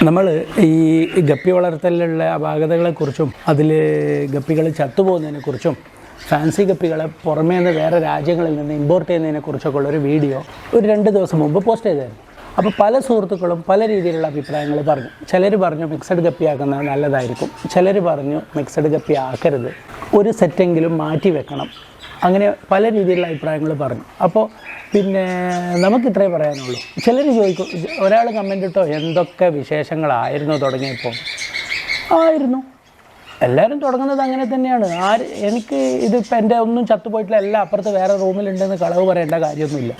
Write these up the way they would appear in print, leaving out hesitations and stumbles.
നമ്മൾ ഈ ഗപ്പി വളർത്തലിലുള്ള അപാകതകളെക്കുറിച്ചും അതിൽ ഗപ്പികൾ ചത്തുപോകുന്നതിനെക്കുറിച്ചും ഫാൻസി ഗപ്പികളെ പുറമേ നിന്ന് വേറെ രാജ്യങ്ങളിൽ നിന്ന് ഇമ്പോർട്ട് ചെയ്യുന്നതിനെക്കുറിച്ചൊക്കെ ഉള്ളൊരു വീഡിയോ ഒരു 2 ദിവസം മുമ്പ് പോസ്റ്റ് ചെയ്തായിരുന്നു. അപ്പോൾ പല സുഹൃത്തുക്കളും പല രീതിയിലുള്ള അഭിപ്രായങ്ങൾ പറഞ്ഞു. ചിലർ പറഞ്ഞു മിക്സഡ് ഗപ്പി ആക്കുന്നത് നല്ലതായിരിക്കും, ചിലർ പറഞ്ഞു മിക്സഡ് ഗപ്പി ആക്കരുത്, ഒരു സെറ്റെങ്കിലും മാറ്റി വെക്കണം, അങ്ങനെ പല രീതിയിലുള്ള അഭിപ്രായങ്ങൾ പറഞ്ഞു. അപ്പോൾ പിന്നെ നമുക്കിത്രേ പറയാനുള്ളൂ. ചിലർ ചോദിക്കും, ഒരാൾ കമൻ്റ് ഇട്ടോ എന്തൊക്കെ വിശേഷങ്ങളായിരുന്നു തുടങ്ങിയപ്പോൾ. ആയിരുന്നു, എല്ലാവരും തുടങ്ങുന്നത് അങ്ങനെ തന്നെയാണ്. എനിക്ക് ഇതിപ്പോൾ എൻ്റെ ഒന്നും ചത്തുപോയിട്ടില്ല, എല്ലാം അപ്പുറത്ത് വേറെ റൂമിലുണ്ടെന്ന് കളവ് പറയേണ്ട കാര്യമൊന്നുമില്ല.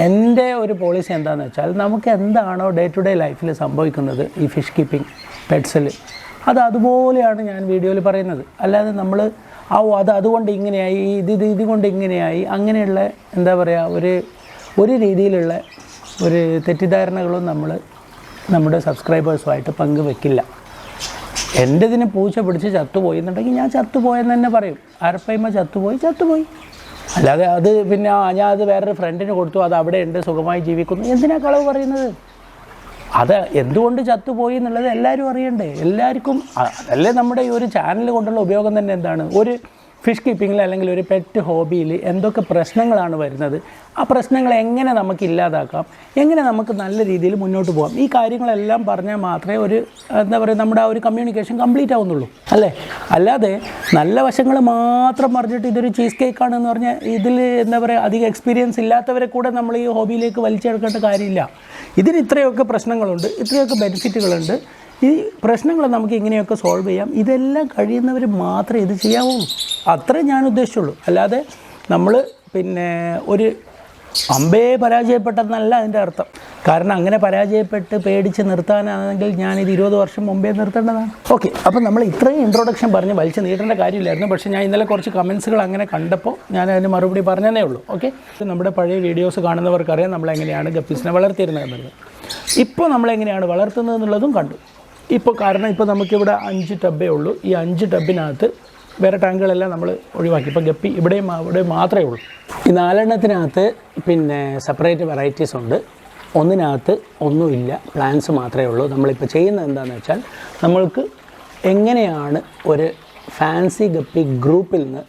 എൻ്റെ ഒരു പോളിസി എന്താണെന്ന് വെച്ചാൽ നമുക്ക് എന്താണോ ഡേ ടു ഡേ ലൈഫിൽ സംഭവിക്കുന്നത് ഈ ഫിഷ് കീപ്പിംഗ് പെറ്റ്സിൽ, അതുപോലെയാണ് ഞാൻ വീഡിയോയിൽ പറയുന്നത്. അല്ലാതെ നമ്മൾ അതുകൊണ്ട് ഇങ്ങനെയായി, ഇതുകൊണ്ട് ഇങ്ങനെയായി, അങ്ങനെയുള്ള എന്താ പറയുക ഒരു രീതിയിലുള്ള ഒരു തെറ്റിദ്ധാരണകളും നമ്മൾ നമ്മുടെ സബ്സ്ക്രൈബേഴ്സുമായിട്ട് പങ്കുവെക്കില്ല. എൻ്റെ ഇതിന് പൂച്ച പിടിച്ച് ചത്തുപോയി എന്നുണ്ടെങ്കിൽ ഞാൻ ചത്തുപോയെന്ന് തന്നെ പറയും. അരപ്പയ്മ ചത്തുപോയി. അല്ലാതെ അത് പിന്നെ ഞാൻ അത് വേറൊരു ഫ്രണ്ടിന് കൊടുത്തു, അത് അവിടെ ഉണ്ട് സുഖമായി ജീവിക്കുന്നു, എന്തിനാ കളവ് പറയുന്നത്? അത് എന്തുകൊണ്ട് ചത്തുപോയി എന്നുള്ളത് എല്ലാവരും അറിയണ്ടേ? എല്ലാവർക്കും അതല്ലേ നമ്മുടെ ഈ ഒരു ചാനൽ കൊണ്ടുള്ള ഉപയോഗം തന്നെ. എന്താണ് ഒരു ഫിഷ് കീപ്പിങ്ങിൽ അല്ലെങ്കിൽ ഒരു പെറ്റ് ഹോബിയിൽ എന്തൊക്കെ പ്രശ്നങ്ങളാണ് വരുന്നത്, ആ പ്രശ്നങ്ങൾ എങ്ങനെ നമുക്ക് ഇല്ലാതാക്കാം, എങ്ങനെ നമുക്ക് നല്ല രീതിയിൽ മുന്നോട്ട് പോകാം, ഈ കാര്യങ്ങളെല്ലാം പറഞ്ഞാൽ മാത്രമേ ഒരു എന്താ പറയുക നമ്മുടെ ആ ഒരു കമ്മ്യൂണിക്കേഷൻ കംപ്ലീറ്റ് ആവുന്നുള്ളൂ, അല്ലേ? അല്ലാതെ നല്ല വശങ്ങൾ മാത്രം പറഞ്ഞിട്ട് ഇതൊരു ചീസ് കേക്കാണെന്ന് പറഞ്ഞാൽ ഇതിൽ എന്താ പറയുക അധികം എക്സ്പീരിയൻസ് ഇല്ലാത്തവരെ കൂടെ നമ്മൾ ഈ ഹോബിയിലേക്ക് വലിച്ചെടുക്കേണ്ട കാര്യമില്ല. ഇതിന് ഇത്രയൊക്കെ പ്രശ്നങ്ങളുണ്ട്, ഇത്രയൊക്കെ ബെനിഫിറ്റുകളുണ്ട്. ഈ പ്രശ്നങ്ങൾ നമുക്ക് ഇങ്ങനെയൊക്കെ സോൾവ് ചെയ്യാം. ഇതെല്ലാം കഴിയുന്നവർ മാത്രമേ ഇത് ചെയ്യാവുള്ളൂ. അത്രേ ഞാൻ ഉദ്ദേശിച്ചുള്ളൂ. അല്ലാതെ നമ്മൾ പിന്നെ ഒരു അമ്പയെ പരാജയപ്പെട്ടെന്നല്ല അതിൻ്റെ അർത്ഥം. കാരണം അങ്ങനെ പരാജയപ്പെട്ട് പേടിച്ച് നിർത്താനാണെങ്കിൽ ഞാനിത് 20 വർഷം മുമ്പേ നിർത്തേണ്ടതാണ്. ഓക്കെ, അപ്പം നമ്മൾ ഇത്രയും ഇൻട്രൊഡക്ഷൻ പറഞ്ഞ് വലിച്ച് നീട്ടേണ്ട കാര്യമില്ലായിരുന്നു. പക്ഷേ ഞാൻ ഇന്നലെ കുറച്ച് കമൻസുകൾ അങ്ങനെ കണ്ടപ്പോൾ ഞാൻ അതിന് മറുപടി പറഞ്ഞതേ ഉള്ളൂ. ഓക്കെ, നമ്മുടെ പഴയ വീഡിയോസ് കാണുന്നവർക്കറിയാം നമ്മളെങ്ങനെയാണ് ഗപ്പീസിനെ വളർത്തിയിരുന്നത് എന്നുള്ളത്. ഇപ്പോൾ നമ്മളെങ്ങനെയാണ് വളർത്തുന്നത് എന്നുള്ളതും കണ്ടു. ഇപ്പോൾ കാരണം ഇപ്പോൾ നമുക്കിവിടെ 5 ടബ്ബേ ഉള്ളൂ. ഈ 5 ടബിനകത്ത് വേറെ ടാങ്കുകളെല്ലാം നമ്മൾ ഒഴിവാക്കി. ഇപ്പോൾ ഗപ്പി ഇവിടെ മാത്രമേ ഉള്ളൂ. ഈ 4 പിന്നെ സെപ്പറേറ്റ് വെറൈറ്റീസ് ഉണ്ട്. ഒന്നിനകത്ത് ഒന്നുമില്ല, പ്ലാന്റ്സ് മാത്രമേ ഉള്ളൂ. നമ്മളിപ്പോൾ ചെയ്യുന്നത് എന്താണെന്ന് വെച്ചാൽ നമ്മൾക്ക് എങ്ങനെയാണ് ഒരു ഫാൻസി ഗപ്പി ഗ്രൂപ്പിൽ നിന്ന്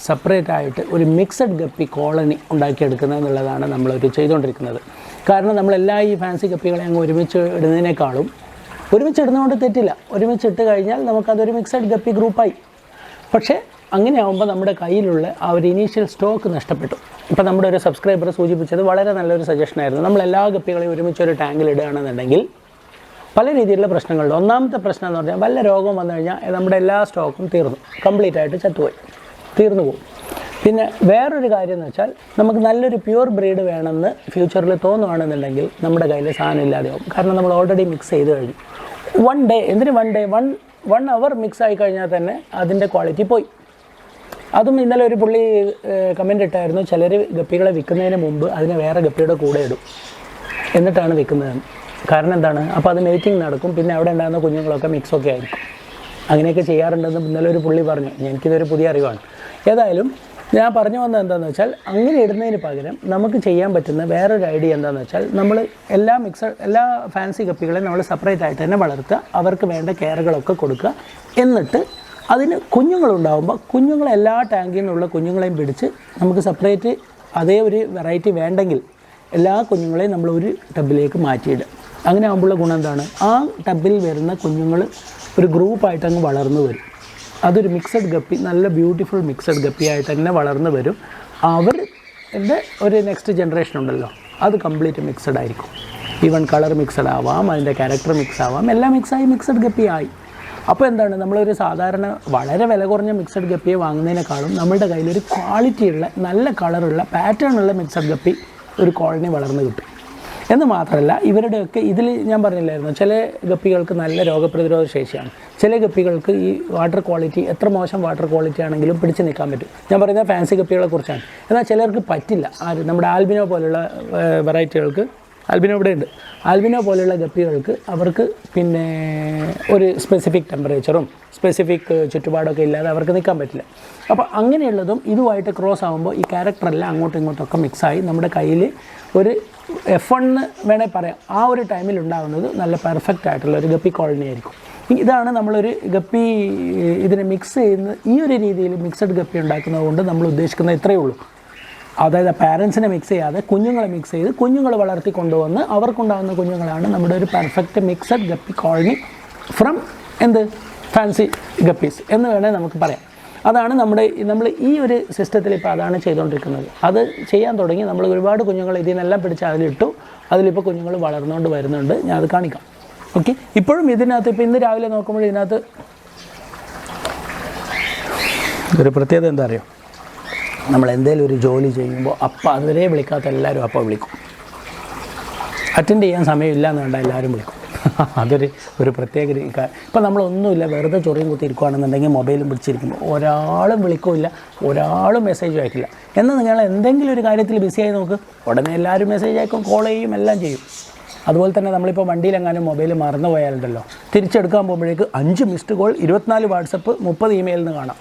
സെപ്പറേറ്റ് ആയിട്ട് ഒരു മിക്സഡ് ഗപ്പി കോളനി ഉണ്ടാക്കിയെടുക്കുന്നത് എന്നുള്ളതാണ് നമ്മളൊരു ചെയ്തുകൊണ്ടിരിക്കുന്നത്. കാരണം നമ്മളെല്ലാ ഈ ഫാൻസി ഗപ്പികളെ അങ്ങ് ഒരുമിച്ച് ഇടുന്നതിനേക്കാളും ഒരുമിച്ചിടുന്നതുകൊണ്ട് തെറ്റില്ല, ഒരുമിച്ചിട്ട് കഴിഞ്ഞാൽ നമുക്കതൊരു മിക്സഡ് ഗപ്പി ഗ്രൂപ്പായി. പക്ഷേ അങ്ങനെ ആകുമ്പോൾ നമ്മുടെ കയ്യിലുള്ള ആ ഒരു ഇനീഷ്യൽ സ്റ്റോക്ക് നഷ്ടപ്പെട്ടു. ഇപ്പോൾ നമ്മുടെ ഒരു സബ്സ്ക്രൈബർ സൂചിപ്പിച്ചത് വളരെ നല്ലൊരു സജഷനായിരുന്നു. നമ്മളെല്ലാ ഗപ്പികളെയും ഒരുമിച്ചൊരു ടാങ്കിൽ ഇടുകയാണെന്നുണ്ടെങ്കിൽ പല രീതിയിലുള്ള പ്രശ്നങ്ങളുണ്ട്. ഒന്നാമത്തെ പ്രശ്നം എന്ന് പറഞ്ഞാൽ വല്ല രോഗം വന്നു കഴിഞ്ഞാൽ നമ്മുടെ എല്ലാ സ്റ്റോക്കും കംപ്ലീറ്റ് ആയിട്ട് തീർന്നു പോകും. പിന്നെ വേറൊരു കാര്യം എന്ന് വെച്ചാൽ നമുക്ക് നല്ലൊരു പ്യൂർ ബ്രീഡ് വേണമെന്ന് ഫ്യൂച്ചറിൽ തോന്നുകയാണെന്നുണ്ടെങ്കിൽ നമ്മുടെ കയ്യിൽ സാധനം ഇല്ലാതെയാവും. കാരണം നമ്മൾ ഓൾറെഡി മിക്സ് ചെയ്ത് കഴിഞ്ഞു. 1 അവർ മിക്സ് ആയി കഴിഞ്ഞാൽ തന്നെ അതിൻ്റെ ക്വാളിറ്റി പോയി. അതും ഇന്നലെ ഒരു പുള്ളി കമൻ്റ് ഇട്ടായിരുന്നു, ചിലർ ഗപ്പികളെ വിൽക്കുന്നതിന് മുമ്പ് അതിനെ വേറെ ഗപ്പിയുടെ കൂടെ ഇടും എന്നിട്ടാണ് വിൽക്കുന്നതെന്ന്. കാരണം എന്താണ്? അപ്പോൾ അത് മേറ്റിംഗ് നടക്കും, പിന്നെ അവിടെ ഉണ്ടാകുന്ന കുഞ്ഞുങ്ങളൊക്കെ മിക്സൊക്കെ ആയിരിക്കും. അങ്ങനെയൊക്കെ ചെയ്യാറുണ്ടെന്ന് ഇന്നലെ ഒരു പുള്ളി പറഞ്ഞു. എനിക്കിതൊരു പുതിയ അറിവാണ്. ഏതായാലും ഞാൻ പറഞ്ഞു വന്നത് എന്താണെന്ന് വെച്ചാൽ അങ്ങനെ ഇടുന്നതിന് പകരം നമുക്ക് ചെയ്യാൻ പറ്റുന്ന വേറൊരു ഐഡിയ എന്താണെന്ന് വെച്ചാൽ നമ്മൾ എല്ലാ ഫാൻസി ഗപ്പികളെയും നമ്മൾ സെപ്പറേറ്റ് ആയിട്ട് തന്നെ വളർത്തുക, അവർക്ക് വേണ്ട കെയറുകളൊക്കെ കൊടുക്കുക. എന്നിട്ട് അതിന് കുഞ്ഞുങ്ങളുണ്ടാകുമ്പോൾ കുഞ്ഞുങ്ങളെ എല്ലാ ടാങ്കിൽ നിന്നുള്ള കുഞ്ഞുങ്ങളെയും പിടിച്ച് നമുക്ക് സെപ്പറേറ്റ് അതേ ഒരു വെറൈറ്റി വേണ്ടെങ്കിൽ എല്ലാ കുഞ്ഞുങ്ങളെയും നമ്മൾ ഒരു ടബിലേക്ക് മാറ്റിയിടുക. അങ്ങനെ ആകുമ്പോഴുള്ള ഗുണം എന്താണ്? ആ ടബിൽ വരുന്ന കുഞ്ഞുങ്ങൾ ഒരു ഗ്രൂപ്പായിട്ട് അങ്ങ് വളർന്നു വരും. അതൊരു മിക്സഡ് ഗപ്പി, നല്ല ബ്യൂട്ടിഫുൾ മിക്സഡ് ഗപ്പിയായിട്ട് തന്നെ വളർന്നു വരും. അവരുടെ ഒരു നെക്സ്റ്റ് ജനറേഷൻ ഉണ്ടല്ലോ, അത് കംപ്ലീറ്റ് മിക്സഡ് ആയിരിക്കും. ഈവൻ കളർ മിക്സഡ് ആവാം, അതിൻ്റെ ക്യാരക്ടർ മിക്സ് ആവാം, എല്ലാം മിക്സായി മിക്സഡ് ഗപ്പി ആയി. അപ്പോൾ എന്താണ്, നമ്മളൊരു സാധാരണ വളരെ വില കുറഞ്ഞ മിക്സഡ് ഗപ്പിയെ വാങ്ങുന്നതിനേക്കാളും നമ്മളുടെ കയ്യിലൊരു ക്വാളിറ്റിയുള്ള നല്ല കളറുള്ള പാറ്റേണുള്ള മിക്സഡ് ഗപ്പി ഒരു കോളനി വളർന്നു കിട്ടും. എന്ന് മാത്രമല്ല ഇവരുടെയൊക്കെ ഇതിൽ ഞാൻ പറഞ്ഞില്ലായിരുന്നു, ചില ഗപ്പികൾക്ക് നല്ല രോഗപ്രതിരോധ ശേഷിയാണ്, ചില ഗപ്പികൾക്ക് ഈ വാട്ടർ ക്വാളിറ്റി എത്ര മോശം വാട്ടർ ക്വാളിറ്റി ആണെങ്കിലും പിടിച്ച് നിൽക്കാൻ പറ്റും. ഞാൻ പറയുന്നത് ഫാൻസി ഗപ്പികളെ കുറിച്ചാണ്. എന്നാൽ ചിലർക്ക് പറ്റില്ല. നമ്മുടെ ആൽബിനോ പോലുള്ള വെറൈറ്റികൾക്ക് ആൽബിനോ ഇവിടെ ഉണ്ട്. ആൽബിനോ പോലെയുള്ള ഗപ്പികൾക്ക് അവർക്ക് പിന്നെ ഒരു സ്പെസിഫിക് ടെമ്പറേച്ചറും സ്പെസിഫിക് ചുറ്റുപാടൊക്കെ ഇല്ലാതെ അവർക്ക് നിൽക്കാൻ പറ്റില്ല. അപ്പോൾ അങ്ങനെയുള്ളതും ഇതുമായിട്ട് ക്രോസ് ആകുമ്പോൾ ഈ ക്യാരക്ടറെല്ലാം അങ്ങോട്ടും ഇങ്ങോട്ടൊക്കെ മിക്സായി നമ്മുടെ കയ്യിൽ ഒരു F1 വേണേൽ പറയാം. ആ ഒരു ടൈമിൽ ഉണ്ടാകുന്നത് നല്ല പെർഫെക്റ്റ് ആയിട്ടുള്ള ഒരു ഗപ്പി കോളനി ആയിരിക്കും. ഇതാണ് നമ്മളൊരു ഗപ്പി ഇതിനെ മിക്സ് ചെയ്യുന്ന ഈ ഒരു രീതിയിൽ മിക്സഡ് ഗപ്പി ഉണ്ടാക്കുന്നത് കൊണ്ട് നമ്മൾ ഉദ്ദേശിക്കുന്നത് ഇത്രയേ ഉള്ളൂ. അതായത് പാരൻസിനെ മിക്സ് ചെയ്യാതെ കുഞ്ഞുങ്ങളെ മിക്സ് ചെയ്ത് കുഞ്ഞുങ്ങൾ വളർത്തി കൊണ്ടുവന്ന് അവർക്കുണ്ടാകുന്ന കുഞ്ഞുങ്ങളാണ് നമ്മുടെ ഒരു perfect mixed guppy colony from fancy guppies എന്ന് വേണേൽ നമുക്ക് പറയാം. അതാണ് നമ്മൾ ഈ ഒരു സിസ്റ്റത്തിൽ ഇപ്പോൾ അതാണ് ചെയ്തുകൊണ്ടിരിക്കുന്നത്. അത് ചെയ്യാൻ തുടങ്ങി നമ്മൾ ഒരുപാട് കുഞ്ഞുങ്ങൾ ഇതിൽ നിന്നെല്ലാം പിടിച്ച് അതിലിട്ടു. അതിലിപ്പോൾ കുഞ്ഞുങ്ങൾ വളർന്നുകൊണ്ട് വരുന്നുണ്ട്. ഞാൻ അത് കാണിക്കാം. ഓക്കെ, ഇപ്പോഴും ഇതിനകത്ത് ഇപ്പോൾ ഇന്ന് രാവിലെ നോക്കുമ്പോൾ ഇതിനകത്ത് ഒരു പ്രത്യേകത എന്താ അറിയോ, നമ്മൾ എന്തെങ്കിലും ഒരു ജോലി ചെയ്യുമ്പോൾ അപ്പം അതുവരെ വിളിക്കാത്ത എല്ലാവരും അപ്പം വിളിക്കും. അറ്റൻഡ് ചെയ്യാൻ സമയമില്ല എന്ന് കണ്ടാൽ എല്ലാവരും വിളിക്കും. അതൊരു പ്രത്യേക ഇപ്പം നമ്മളൊന്നുമില്ല വെറുതെ ചൊറിയും കുത്തിയിരിക്കുകയാണെന്നുണ്ടെങ്കിൽ മൊബൈലും പിടിച്ചിരിക്കുമ്പോൾ ഒരാളും വിളിക്കില്ല, ഒരാളും മെസ്സേജ് അയക്കില്ല. എന്നാൽ നിങ്ങൾ എന്തെങ്കിലും ഒരു കാര്യത്തിൽ ബിസിയായി നോക്ക്, ഉടനെ എല്ലാവരും മെസ്സേജ് അയക്കും, കോൾ ചെയ്യും, എല്ലാം ചെയ്യും. അതുപോലെ തന്നെ നമ്മളിപ്പോൾ വണ്ടിയിലെങ്ങാനും മൊബൈൽ മറന്നു പോയാലുണ്ടല്ലോ, തിരിച്ചെടുക്കാൻ പോകുമ്പോഴേക്ക് 5 മിസ്ഡ് കോൾ, 24 വാട്സപ്പ്, 30 ഇമെയിൽ നിന്ന് കാണാം.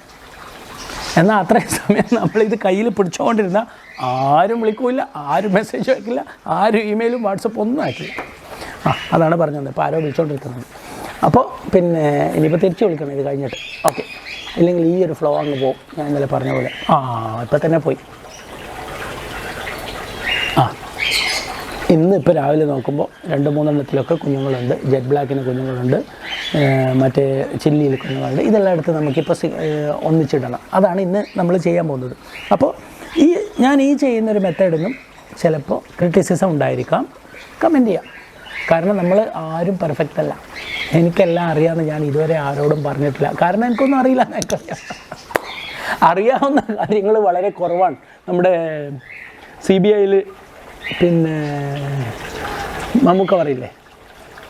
എന്നാൽ അത്രയും സമയം നമ്മളിത് കയ്യിൽ പിടിച്ചുകൊണ്ടിരുന്ന ആരും വിളിക്കില്ല, ആരും മെസ്സേജ് അയക്കില്ല, ആരും ഇമെയിലും വാട്സപ്പ് ഒന്നും അയക്കില്ല. അതാണ് പറഞ്ഞത്. ഇപ്പോൾ ആരോ വിളിച്ചുകൊണ്ടിരിക്കുന്നത്. അപ്പോൾ പിന്നെ ഇനിയിപ്പോൾ തിരിച്ച് വിളിക്കണം ഇത് കഴിഞ്ഞിട്ട്. ഓക്കെ, ഇല്ലെങ്കിൽ ഈ ഒരു ഫ്ലോ അങ്ങ് പോകും. ഞാൻ ഇന്നലെ പറഞ്ഞ പോലെ ഇപ്പം തന്നെ പോയി. ഇന്നിപ്പോൾ രാവിലെ നോക്കുമ്പോൾ 2-3 എണ്ണത്തിലൊക്കെ കുഞ്ഞുങ്ങളുണ്ട്. ജെറ്റ് ബ്ലാക്കിന് കുഞ്ഞുങ്ങളുണ്ട്, മറ്റേ ചില്ലിയിൽ കുഞ്ഞുങ്ങളുണ്ട്. ഇതെല്ലാം എടുത്ത് നമുക്കിപ്പോൾ ഒന്നിച്ചിടണം. അതാണ് ഇന്ന് നമ്മൾ ചെയ്യാൻ പോകുന്നത്. അപ്പോൾ ഞാൻ ചെയ്യുന്നൊരു മെത്തേഡിനും ചിലപ്പോൾ ക്രിറ്റിസിസം ഉണ്ടായിരിക്കാം, കമൻറ്റ് ചെയ്യാം. കാരണം നമ്മൾ ആരും പെർഫെക്റ്റ് അല്ല. എനിക്കെല്ലാം അറിയാമെന്ന് ഞാൻ ഇതുവരെ ആരോടും പറഞ്ഞിട്ടില്ല. കാരണം എനിക്കൊന്നും അറിയില്ല, എനിക്കറിയാം. അറിയാവുന്ന കാര്യങ്ങൾ വളരെ കുറവാണ്. നമ്മുടെ CBIയിൽ പിന്നെ മമ്മൂക്ക പറയില്ലേ,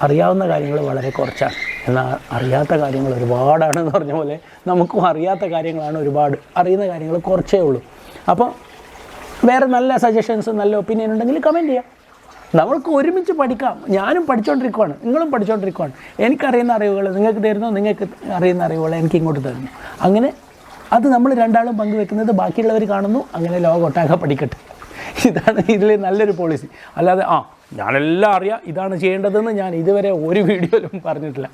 അറിയാവുന്ന കാര്യങ്ങൾ വളരെ കുറച്ചാണ്, എന്നാൽ അറിയാത്ത കാര്യങ്ങൾ ഒരുപാടാണെന്ന് പറഞ്ഞ പോലെ നമുക്കും അറിയാത്ത കാര്യങ്ങളാണ് ഒരുപാട്, അറിയുന്ന കാര്യങ്ങൾ കുറച്ചേ ഉള്ളൂ. അപ്പോൾ വേറെ നല്ല സജഷൻസ്, നല്ല ഒപ്പീനിയൻ ഉണ്ടെങ്കിൽ കമൻറ്റ് ചെയ്യാം. നമ്മൾക്ക് ഒരുമിച്ച് പഠിക്കാം. ഞാനും പഠിച്ചുകൊണ്ടിരിക്കുവാണ്, നിങ്ങളും പഠിച്ചുകൊണ്ടിരിക്കുവാണ്. എനിക്കറിയുന്ന അറിവുകൾ നിങ്ങൾക്ക് തരുന്നു, നിങ്ങൾക്ക് അറിയുന്ന അറിവുകൾ എനിക്ക് ഇങ്ങോട്ട് തരുന്നു. അങ്ങനെ അത് നമ്മൾ രണ്ടാളും പങ്കുവെക്കുന്നത് ബാക്കിയുള്ളവർ കാണുന്നു. അങ്ങനെ ലോകമൊട്ടാകെ പഠിക്കട്ടെ. ഇതാണ് ഇതിൽ നല്ലൊരു പോളിസി. അല്ലാതെ ഞാനെല്ലാം അറിയാം, ഇതാണ് ചെയ്യേണ്ടതെന്ന് ഞാൻ ഇതുവരെ ഒരു വീഡിയോയിലും പറഞ്ഞിട്ടില്ല.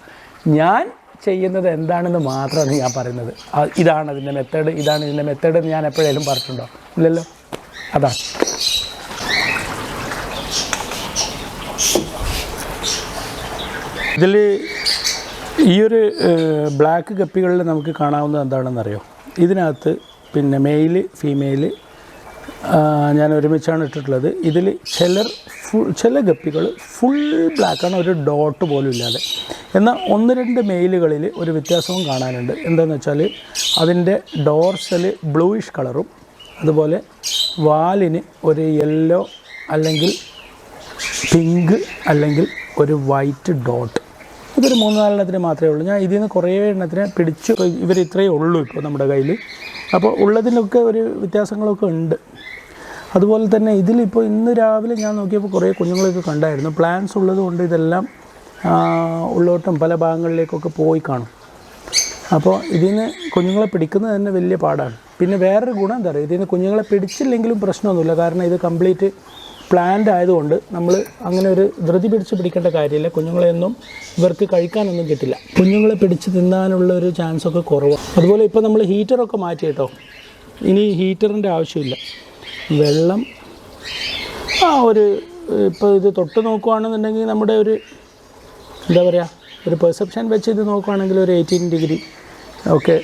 ഞാൻ ചെയ്യുന്നത് എന്താണെന്ന് മാത്രമാണ് ഞാൻ പറയുന്നത്. ഇതാണ് അതിൻ്റെ മെത്തേഡ്, ഇതാണ് ഇതിൻ്റെ മെത്തേഡ് എന്ന് ഞാൻ എപ്പോഴേലും പറഞ്ഞിട്ടുണ്ടോ? ഇല്ലല്ലോ. അതാണ് ഇതിൽ ഈ ഒരു ബ്ലാക്ക് ഗപ്പികളിൽ നമുക്ക് കാണാവുന്നത് എന്താണെന്നറിയോ? ഇതിനകത്ത് പിന്നെ മെയില് ഫീമെയിൽ ഞാൻ ഒരുമിച്ചാണ് ഇട്ടിട്ടുള്ളത്. ഇതിൽ ചില ഗപ്പികൾ ഫുൾ ബ്ലാക്കാണ്, ഒരു ഡോട്ട് പോലും ഇല്ലാതെ. എന്നാൽ 1-2 മെയിലുകളിൽ ഒരു വ്യത്യാസവും കാണാനുണ്ട്. എന്താണെന്ന് വെച്ചാൽ അതിൻ്റെ ഡോർസൽ ബ്ലൂയിഷ് കളറും അതുപോലെ വാലിന് ഒരു യെല്ലോ അല്ലെങ്കിൽ പിങ്ക് അല്ലെങ്കിൽ ഒരു വൈറ്റ് ഡോട്ട്. ഇതൊരു 3-4 എണ്ണത്തിന് മാത്രമേ ഉള്ളൂ. ഞാൻ ഇതിൽ നിന്ന് കുറേ എണ്ണത്തിനെ പിടിച്ച് ഇവർ ഇത്രയേ ഉള്ളൂ ഇപ്പോൾ നമ്മുടെ കയ്യിൽ. അപ്പോൾ ഉള്ളതിലൊക്കെ ഒരു വ്യത്യാസങ്ങളൊക്കെ ഉണ്ട്. അതുപോലെ തന്നെ ഇതിലിപ്പോൾ ഇന്ന് രാവിലെ ഞാൻ നോക്കിയപ്പോൾ കുറേ കുഞ്ഞുങ്ങളൊക്കെ കണ്ടായിരുന്നു. പ്ലാൻസ് ഉള്ളത് കൊണ്ട് ഇതെല്ലാം ഉള്ളോട്ടും പല ഭാഗങ്ങളിലേക്കൊക്കെ പോയി കാണും. അപ്പോൾ ഇതിൽ നിന്ന് കുഞ്ഞുങ്ങളെ പിടിക്കുന്നത് തന്നെ വലിയ പാടാണ്. പിന്നെ വേറൊരു ഗുണം എന്താ പറയുക, ഇതിൽ നിന്ന് കുഞ്ഞുങ്ങളെ പിടിച്ചില്ലെങ്കിലും പ്രശ്നമൊന്നുമില്ല. കാരണം ഇത് കംപ്ലീറ്റ് പ്ലാന്റ് ആയതുകൊണ്ട് നമ്മൾ അങ്ങനെ ഒരു ധൃതി പിടിച്ച് പിടിക്കേണ്ട കാര്യമില്ല. കുഞ്ഞുങ്ങളെയൊന്നും ഇവർക്ക് കഴിക്കാനൊന്നും കിട്ടില്ല. കുഞ്ഞുങ്ങളെ പിടിച്ച് തിന്നാനുള്ള ഒരു ചാൻസൊക്കെ കുറവാണ്. അതുപോലെ ഇപ്പോൾ നമ്മൾ ഹീറ്ററൊക്കെ മാറ്റി കേട്ടോ. ഇനി ഹീറ്ററിൻ്റെ ആവശ്യമില്ല. വെള്ളം ഇപ്പോൾ ഇത് തൊട്ട് നോക്കുകയാണെന്നുണ്ടെങ്കിൽ നമ്മുടെ ഒരു എന്താ പറയുക, ഒരു പെർസെപ്ഷൻ വെച്ച് ഇത് നോക്കുകയാണെങ്കിൽ ഒരു 18 ഡിഗ്രി ഒക്കെ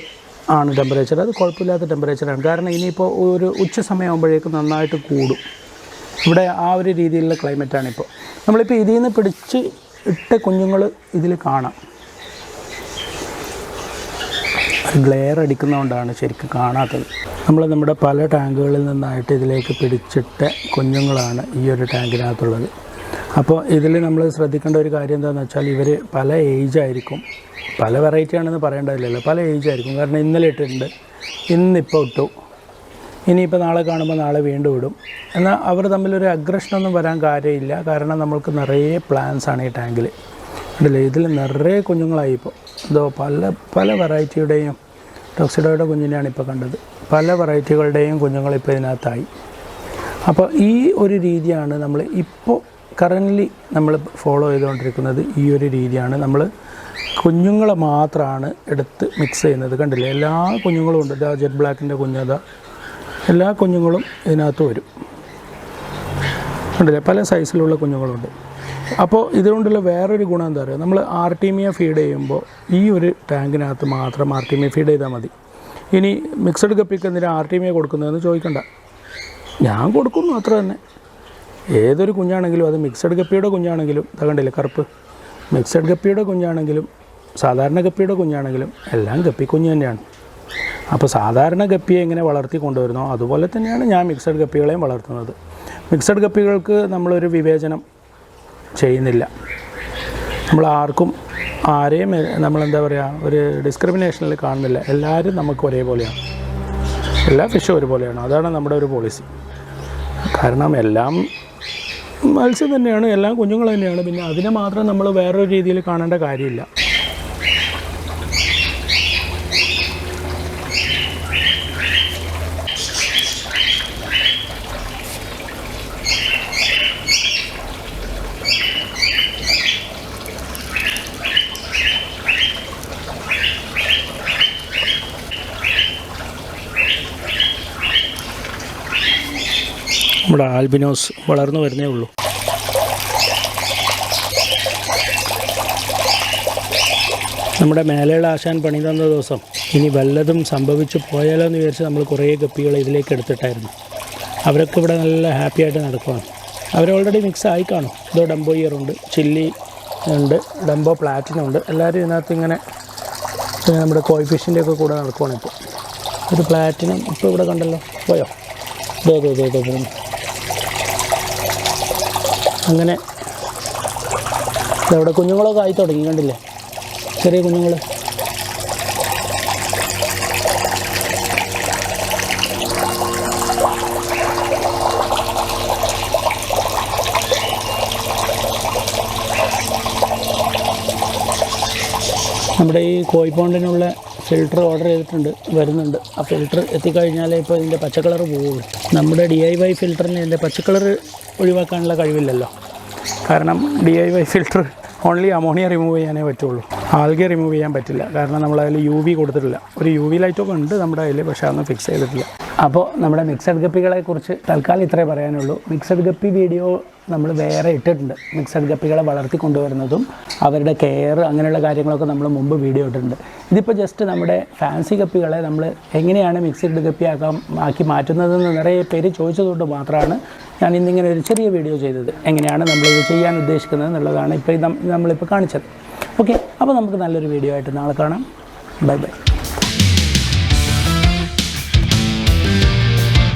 ആണ് ടെമ്പറേച്ചർ. അത് കുഴപ്പമില്ലാത്ത ടെമ്പറേച്ചറാണ്. കാരണം ഇനിയിപ്പോൾ ഒരു ഉച്ച സമയമാകുമ്പോഴേക്കും നന്നായിട്ട് കൂടും. ഇവിടെ ആ ഒരു രീതിയിലുള്ള ക്ലൈമറ്റാണിപ്പോൾ. നമ്മളിപ്പോൾ ഇതിൽ നിന്ന് പിടിച്ച് ഇട്ട കുഞ്ഞുങ്ങൾ ഇതിൽ കാണാം. ഗ്ലെയർ അടിക്കുന്നതുകൊണ്ടാണ് ശരിക്കും കാണാത്തത്. നമ്മുടെ പല ടാങ്കുകളിൽ നിന്നായിട്ട് ഇതിലേക്ക് പിടിച്ചിട്ട കുഞ്ഞുങ്ങളാണ് ഈ ഒരു ടാങ്കിനകത്തുള്ളത്. അപ്പോൾ ഇതിൽ നമ്മൾ ശ്രദ്ധിക്കേണ്ട ഒരു കാര്യം എന്താണെന്ന് വെച്ചാൽ ഇവർ പല ഏജായിരിക്കും. പല വെറൈറ്റി ആണെന്ന് പറയേണ്ടതില്ലല്ലോ, പല ഏജായിരിക്കും. കാരണം ഇന്നലെ ഇട്ടിട്ടുണ്ട്, ഇന്നിപ്പോൾ ഇട്ടു, ഇനിയിപ്പോൾ നാളെ കാണുമ്പോൾ നാളെ വീണ്ടും ഇടും. എന്നാൽ അവർ തമ്മിലൊരു അഗ്രഷനൊന്നും വരാൻ കാര്യമില്ല. കാരണം നമ്മൾക്ക് നിറയെ പ്ലാന്റ്സാണ് ഈ ടാങ്കിൽ. ഉണ്ടല്ലേ, ഇതിൽ നിറയെ കുഞ്ഞുങ്ങളായി. ഇപ്പോൾ ഇതോ പല വെറൈറ്റിയുടെയും ടോക്സിഡോയുടെ കുഞ്ഞിനെയാണ് ഇപ്പോൾ കണ്ടത്. പല വെറൈറ്റികളുടെയും കുഞ്ഞുങ്ങളിപ്പോൾ ഇതിനകത്തായി. അപ്പോൾ ഈ ഒരു രീതിയാണ് നമ്മൾ ഇപ്പോൾ കറൻ്റ്ലി നമ്മൾ ഫോളോ ചെയ്തുകൊണ്ടിരിക്കുന്നത്. ഈ ഒരു രീതിയാണ്. നമ്മൾ കുഞ്ഞുങ്ങളെ മാത്രമാണ് എടുത്ത് മിക്സ് ചെയ്യുന്നത്. കണ്ടില്ലേ, എല്ലാ കുഞ്ഞുങ്ങളും ഉണ്ട്. ഇതാ ജെറ്റ് ബ്ലാക്കിൻ്റെ കുഞ്ഞതാ, എല്ലാ കുഞ്ഞുങ്ങളും ഇതിനകത്ത് വരും. കണ്ടില്ലേ, പല സൈസിലുള്ള കുഞ്ഞുങ്ങളുണ്ട്. അപ്പോൾ ഇതുകൊണ്ടുള്ള വേറൊരു ഗുണം എന്താ പറയുക, നമ്മൾ ആർട്ടീമിയ ഫീഡ് ചെയ്യുമ്പോൾ ഈ ഒരു ടാങ്കിനകത്ത് മാത്രം ആർട്ടീമിയ ഫീഡ് ചെയ്താൽ മതി. ഇനി മിക്സഡ് ഗപ്പിക്ക് എന്തിനാണ് ആർട്ടീമിയ കൊടുക്കുന്നതെന്ന് ചോദിക്കണ്ട, ഞാൻ കൊടുക്കുന്നു അത്ര തന്നെ. ഏതൊരു കുഞ്ഞാണെങ്കിലും, അത് മിക്സഡ് ഗപ്പിയുടെ കുഞ്ഞാണെങ്കിലും, കണ്ടില്ലേ കറുപ്പ്, മിക്സഡ് ഗപ്പിയുടെ കുഞ്ഞാണെങ്കിലും സാധാരണ ഗപ്പിയുടെ കുഞ്ഞാണെങ്കിലും എല്ലാം ഗപ്പി കുഞ്ഞ് തന്നെയാണ്. അപ്പോൾ സാധാരണ ഗപ്പിയെ എങ്ങനെ വളർത്തി കൊണ്ടുവരുന്നോ അതുപോലെ തന്നെയാണ് ഞാൻ മിക്സഡ് ഗപ്പികളെയും വളർത്തുന്നത്. മിക്സഡ് ഗപ്പികൾക്ക് നമ്മളൊരു വിവേചനം ചെയ്യുന്നില്ല. നമ്മൾ ആരെയും നമ്മളെന്താ പറയുക, ഒരു ഡിസ്ക്രിമിനേഷനിൽ കാണുന്നില്ല. എല്ലാവരും നമുക്ക് ഒരേപോലെയാണ്, എല്ലാ ഫിഷും ഒരുപോലെയാണ്. അതാണ് നമ്മുടെ ഒരു പോളിസി. കാരണം എല്ലാം മത്സ്യം തന്നെയാണ്, എല്ലാം കുഞ്ഞുങ്ങൾ തന്നെയാണ്. പിന്നെ അതിനെ മാത്രം നമ്മൾ വേറൊരു രീതിയിൽ കാണേണ്ട കാര്യമില്ല. നമ്മുടെ ആൽബിനോസ് വളർന്നു വരുന്നേ ഉള്ളൂ. നമ്മുടെ മേലെയുള്ള ആശാൻ പണി തന്ന ദിവസം ഇനി വല്ലതും സംഭവിച്ചു പോയാലോ എന്ന് വിചാരിച്ച് നമ്മൾ കുറേ ഗപ്പികളെ ഇതിലേക്ക് എടുത്തിട്ടായിരുന്നു. അവരൊക്കെ ഇവിടെ നല്ല ഹാപ്പി ആയിട്ട് നടക്കുവാണ്. അവർ ഓൾറെഡി മിക്സ് ആയി കാണും. ഇതോ ഡംബോ ഇയറുണ്ട്, ചില്ലി ഉണ്ട്, ഡംബോ പ്ലാറ്റിനം ഉണ്ട്. എല്ലാവരും ഇതിനകത്ത് ഇങ്ങനെ നമ്മുടെ കോയ് ഫിഷിൻ്റെ ഒക്കെ കൂടെ നടക്കുവാണ്. ഇപ്പോൾ ഒരു പ്ലാറ്റിനം ഇപ്പോൾ ഇവിടെ കണ്ടല്ലോ, പോയോ, ഇതോ അങ്ങനെ ഇവിടെ കുഞ്ഞുങ്ങളൊക്കെ ആയി തുടങ്ങി. കണ്ടില്ലേ, ചെറിയ കുഞ്ഞുങ്ങൾ. നമ്മുടെ ഈ കോഴി പോണ്ടിനുള്ള ഫിൽറ്റർ ഓർഡർ ചെയ്തിട്ടുണ്ട്, വരുന്നുണ്ട്. ആ ഫിൽറ്റർ എത്തിക്കഴിഞ്ഞാലേ ഇപ്പോൾ ഇതിൻ്റെ പച്ചക്കളർ പോവുള്ളൂ. നമ്മുടെ DIY ഫിൽറ്ററിന് ഇതിൻ്റെ പച്ചക്കളർ ഒഴിവാക്കാനുള്ള കഴിവില്ലല്ലോ. കാരണം DIY filter only ammonia remove ചെയ്യാനേ പറ്റുള്ളൂ, ആൽഗെ റിമൂവ് ചെയ്യാൻ പറ്റില്ല. കാരണം നമ്മളതിൽ UV കൊടുത്തിട്ടില്ല. ഒരു UV ലൈറ്റൊക്കെ ഉണ്ട് നമ്മുടെ കയ്യിൽ, പക്ഷേ അതൊന്നും ഫിക്സ് ചെയ്തിട്ടില്ല. അപ്പോൾ നമ്മുടെ മിക്സഡ് ഗപ്പികളെക്കുറിച്ച് തൽക്കാലം ഇത്രേ പറയാനുള്ളൂ. മിക്സഡ് ഗപ്പി വീഡിയോ നമ്മൾ വേറെ ഇട്ടിട്ടുണ്ട്. മിക്സഡ് ഗപ്പികളെ വളർത്തിക്കൊണ്ടുവരുന്നതും അവരുടെ കെയർ അങ്ങനെയുള്ള കാര്യങ്ങളൊക്കെ നമ്മൾ മുമ്പ് വീഡിയോ ഇട്ടിട്ടുണ്ട്. ഇതിപ്പോൾ ജസ്റ്റ് നമ്മുടെ ഫാൻസി ഗപ്പികളെ നമ്മൾ എങ്ങനെയാണ് മിക്സഡ് ഗപ്പി ആക്കി മാറ്റുന്നതെന്ന് നിറയെ പേര് ചോദിച്ചതുകൊണ്ട് മാത്രമാണ് ഞാൻ ഇന്നിങ്ങനെ ഒരു ചെറിയ വീഡിയോ ചെയ്തത്. എങ്ങനെയാണ് നമ്മളിത് ചെയ്യാൻ ഉദ്ദേശിക്കുന്നത് എന്നുള്ളതാണ് ഇപ്പോൾ നമ്മളിപ്പോൾ കാണിച്ചത്. ഓക്കെ, അപ്പോൾ നമുക്ക് നല്ലൊരു വീഡിയോ ആയിട്ട് നാളെ കാണാം. Bye bye.